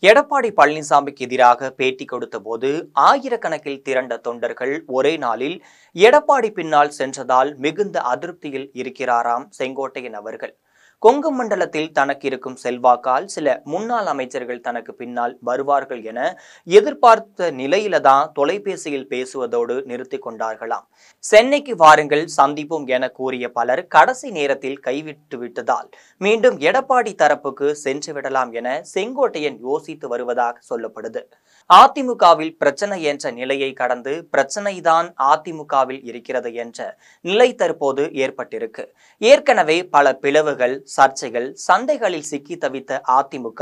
எடப்பாடி பழனிசாமிக்கு எதிராக பேட்டி கொடுத்த போது ஆயிரக்கணக்கில் திரண்ட தொண்டர்கள் ஒரே நாளில் எடப்பாடி பின்னால் சென்றதால் மிகுந்த அதிருப்தியில் இருக்கிறாராம் செங்கோட்டையன் அவர்கள். கொங்கு மண்டலத்தில் தனக்கு இருக்கும் செல்வாக்கால் சில முன்னாள் அமைச்சர்கள் தனக்கு பின்னால் வருவார்கள் என எதிர்பார்த்த நிலையில தான் தொலைபேசியில் பேசுவதோடு நிறுத்தி கொண்டார்களாம். சென்னைக்கு வாருங்கள் சந்திப்போம் என கூறிய பலர் கடைசி நேரத்தில் கைவிட்டு விட்டதால் மீண்டும் எடப்பாடி தரப்புக்கு சென்று விடலாம் என செங்கோட்டையன் யோசித்து வருவதாக சொல்லப்படுது. அதிமுகவில் பிரச்சனை என்ற நிலையை கடந்து பிரச்சனைதான் அதிமுகவில் இருக்கிறது என்ற நிலை தற்போது ஏற்பட்டிருக்கு. ஏற்கனவே பல பிளவுகள், சர்ச்சைகள், சண்டைகளில் சிக்கி தவித்த அதிமுக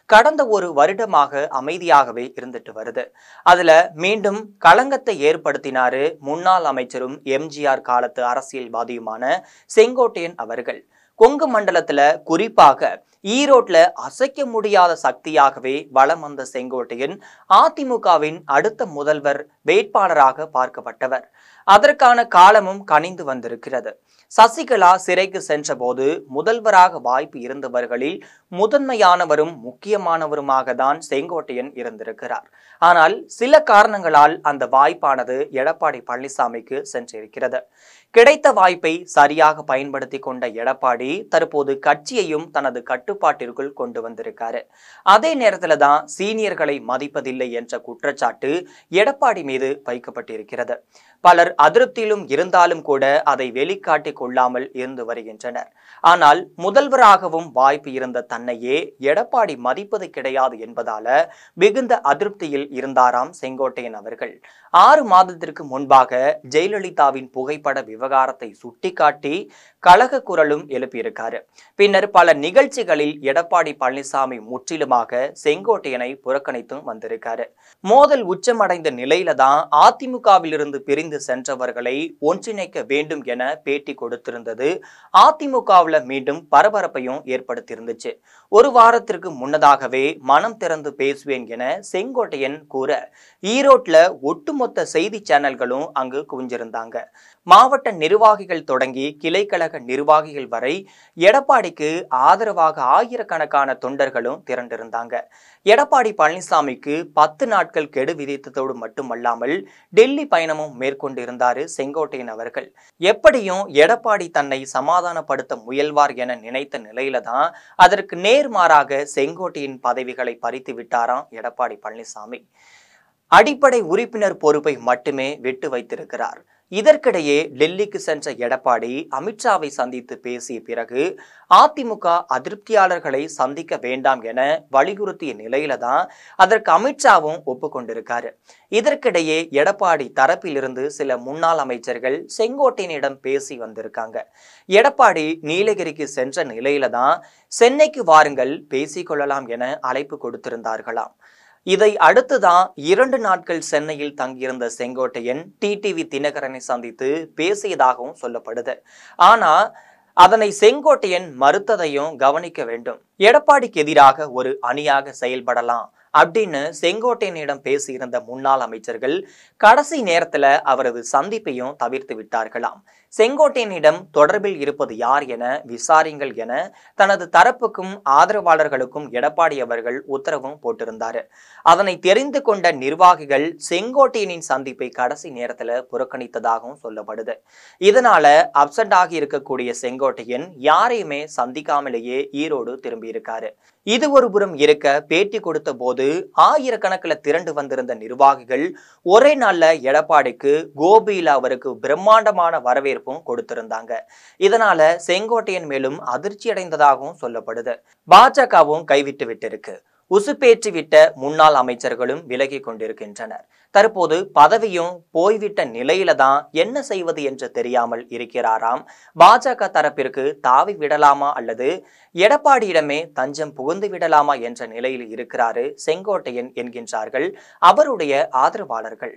கடந்த ஒரு வருடமாக அமைதியாகவே இருந்துட்டு வருது. அதுல மீண்டும் களங்கத்தை ஏற்படுத்தினாரு முன்னாள் அமைச்சரும் எம்ஜிஆர் காலத்து அரசியல்வாதியுமான செங்கோட்டையன் அவர்கள். கொங்கு மண்டலத்துல குறிப்பாக ஈரோட்ல அசைக்க முடியாத சக்தியாகவே வலம் வந்த செங்கோட்டையன் அதிமுகவின் அடுத்த முதல்வர் வேட்பாளராக பார்க்கப்பட்டவர். அதற்கான காலமும் கனிந்து வந்திருக்கிறது. சசிகலா சிறைக்கு சென்ற போது முதல்வராக வாய்ப்பு இருந்தவர்களில் முதன்மையானவரும் முக்கியமானவருமாக தான் செங்கோட்டையன் இருந்திருக்கிறார். ஆனால் சில காரணங்களால் அந்த வாய்ப்பானது எடப்பாடி பழனிசாமிக்கு சென்றிருக்கிறது. கிடைத்த வாய்ப்பை சரியாக பயன்படுத்தி கொண்ட எடப்பாடி தற்போது கட்சியையும் தனது கட்டுப்பாட்டிற்குள் கொண்டு வந்திருக்காரு. அதே நேரத்துல தான் சீனியர்களை மதிப்பதில்லை என்ற குற்றச்சாட்டு எடப்பாடி மீது வைக்கப்பட்டிருக்கிறது. பலர் அதிருப்தியிலும் இருந்தாலும் கூட அதை வெளிக்காட்டி கொள்ளாமல் இருந்து வருகின்றனர். ஆனால் முதல்வராகவும் வாய்ப்பு இருந்த தன்னையே எடப்பாடி மதிப்பது கிடையாது என்பதால மிகுந்த அதிருப்தியில் இருந்தாராம் செங்கோட்டையன் அவர்கள். 6 மாதத்திற்கு முன்பாக ஜெயலலிதாவின் புகைப்பட விவகாரத்தை சுட்டிக்காட்டி கலக குரலும் எழுப்பியிருக்காரு. பின்னர் பல நிகழ்ச்சிகளில் எடப்பாடி பழனிசாமி முற்றிலுமாக செங்கோட்டையனை புறக்கணித்தும் வந்திருக்காரு. மோதல் உச்சமடைந்த நிலையில தான் அதிமுகவில் இருந்து பிரிந்து சென்றவர்களை ஒன்றிணைக்க வேண்டும் என பேட்டி கொடுத்திருந்தது அதிமுகவில் மீண்டும் பரபரப்பையும் ஏற்படுத்தியிருந்துச்சு. ஒரு வாரத்திற்கு முன்னதாகவே மனம் திறந்து பேசுவேன் என செங்கோட்டையன் கூற ஈரோட்ல ஒட்டுமொத்த செய்தி சேனல்களும் அங்கு குவிஞ்சிருந்தாங்க. மாவட்ட நிர்வாகிகள் தொடங்கி கிளைக்கழக நிர்வாகிகள் வரை எடப்பாடிக்கு ஆதரவாக ஆயிரக்கணக்கான தொண்டர்களும் திரண்டிருந்தாங்க. எடப்பாடி பழனிசாமிக்கு 10 நாட்கள் கெடு விதித்ததோடு மட்டுமல்லாமல் டெல்லி பயணமும் மேற்கொண்டிருந்தாரு செங்கோட்டையன் அவர்கள். எப்படியும் எடப்பாடி தன்னை சமாதானப்படுத்த முயல்வார் என நினைத்த நிலையில தான் அதற்கு நேர்மாறாக செங்கோட்டையின் பதவிகளை பறித்து விட்டாராம் எடப்பாடி பழனிசாமி. அடிப்படை உறுப்பினர் பொறுப்பை மட்டுமே விட்டு வைத்திருக்கிறார். இதற்கிடையே டெல்லிக்கு சென்ற எடப்பாடி அமித்ஷாவை சந்தித்து பேசிய பிறகு அதிமுக அதிருப்தியாளர்களை சந்திக்க வேண்டாம் என வலியுறுத்திய நிலையில தான் அதற்கு அமித்ஷாவும் ஒப்புக்கொண்டிருக்காரு. இதற்கிடையே எடப்பாடி தரப்பிலிருந்து சில முன்னாள் அமைச்சர்கள் செங்கோட்டையனிடம் பேசி வந்திருக்காங்க. எடப்பாடி நீலகிரிக்கு சென்ற நிலையில தான் சென்னைக்கு வாருங்கள் பேசிக்கொள்ளலாம் என அழைப்பு கொடுத்திருந்தார்களாம். இதை அடுத்துதான் 2 நாட்கள் சென்னையில் தங்கியிருந்த செங்கோட்டையன் டிடிவி தினகரனை சந்தித்து பேசியதாகவும் சொல்லப்படுது. ஆனா அதனை செங்கோட்டையன் மறுத்ததையும் கவனிக்க வேண்டும். எடப்பாடிக்கு எதிராக ஒரு அணியாக செயல்படலாம் அப்படின்னு செங்கோட்டையனிடம் பேசியிருந்த முன்னாள் அமைச்சர்கள் கடைசி நேரத்துல அவரது சந்திப்பையும் தவிர்த்து விட்டார்களாம். செங்கோட்டையனிடம் தொடர்பில் இருப்பது யார் என விசாரிங்கள் என தனது தரப்புக்கும் ஆதரவாளர்களுக்கும் எடப்பாடி அவர்கள் உத்தரவும் போட்டிருந்தாரு. அதனை தெரிந்து கொண்ட நிர்வாகிகள் செங்கோட்டையனின் சந்திப்பை கடைசி நேரத்துல புறக்கணித்ததாகவும் சொல்லப்படுது. இதனால அப்செட் ஆகி இருக்கக்கூடிய செங்கோட்டையன் யாரையுமே சந்திக்காமலேயே ஈரோடு திரும்பி இருக்காரு. இது ஒரு புறம் இருக்க பேட்டி கொடுத்த போது ஆயிரக்கணக்கில் திரண்டு வந்திருந்த நிர்வாகிகள் ஒரே நாள்ல எடப்பாடிக்கு கோபியில் அவருக்கு பிரம்மாண்டமான வரவேற்பும் கொடுத்திருந்தாங்க. இதனால செங்கோட்டையன் மேலும் அதிர்ச்சி அடைந்ததாகவும் சொல்லப்படுது. பாஜகவும் கைவிட்டு விட்டிருக்கு. உசுப்பேற்றி விட்ட முன்னாள் அமைச்சர்களும் விலகி கொண்டிருக்கின்றனர். தற்போது பதவியும் போய்விட்ட நிலையில தான் என்ன செய்வது என்று தெரியாமல் இருக்கிறாராம். பாஜக தரப்பிற்கு தாவி விடலாமா அல்லது எடப்பாடியிடமே தஞ்சம் புகுந்து விடலாமா என்ற நிலையில் இருக்கிறாரு செங்கோட்டையன் என்கின்றார்கள் அவருடைய ஆதரவாளர்கள்.